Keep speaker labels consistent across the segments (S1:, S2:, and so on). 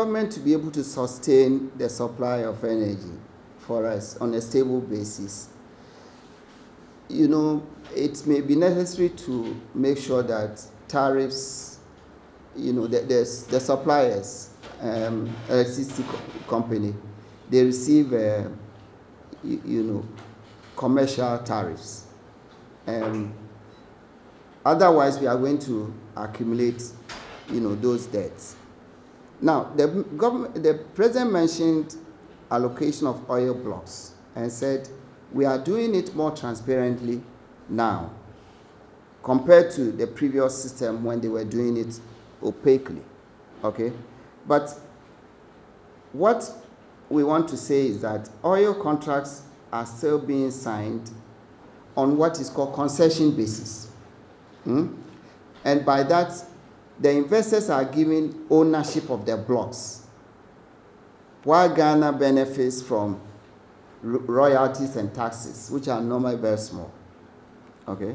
S1: government to be able to sustain the supply of energy for us on a stable basis, it may be necessary to make sure that tariffs, the suppliers, electricity company, they receive, commercial tariffs. Otherwise, we are going to accumulate, those debts. Now, the president mentioned allocation of oil blocks and said we are doing it more transparently now compared to the previous system when they were doing it opaquely. Okay? But what we want to say is that oil contracts are still being signed on what is called concession basis. And by that, the investors are given ownership of their blocks, while Ghana benefits from royalties and taxes, which are normally very small. Okay?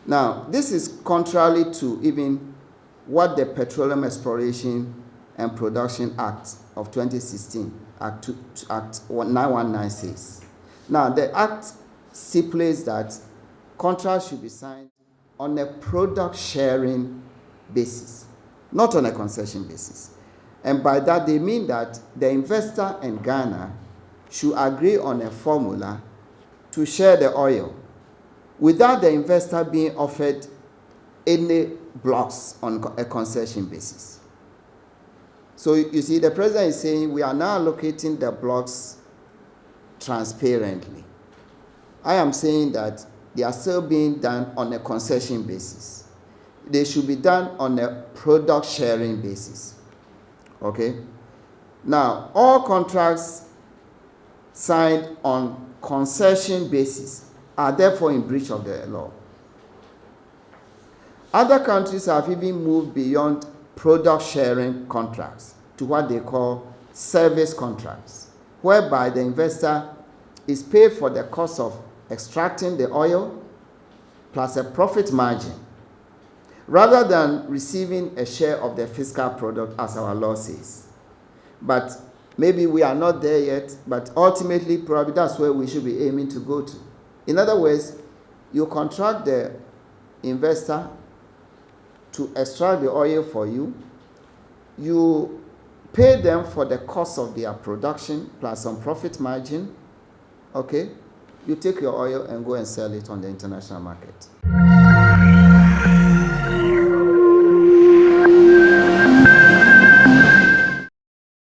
S1: Now, this is contrary to even what the Petroleum Exploration and Production Act of 2016, Act 919 says. Now, the Act stipulates that contracts should be signed on a product sharing basis, not on a concession basis. And by that, they mean that the investor and Ghana should agree on a formula to share the oil without the investor being offered any blocks on a concession basis. So you see, the president is saying we are now allocating the blocks transparently. I am saying that they are still being done on a concession basis. They should be done on a product sharing basis. Okay? Now, all contracts signed on concession basis are therefore in breach of the law. Other countries have even moved beyond product sharing contracts to what they call service contracts, whereby the investor is paid for the cost of extracting the oil plus a profit margin, rather than receiving a share of the fiscal product as our law says. But maybe we are not there yet, but ultimately probably that's where we should be aiming to go to. In other words, you contract the investor to extract the oil for you, you pay them for the cost of their production plus some profit margin, okay? You take your oil and go and sell it on the international market.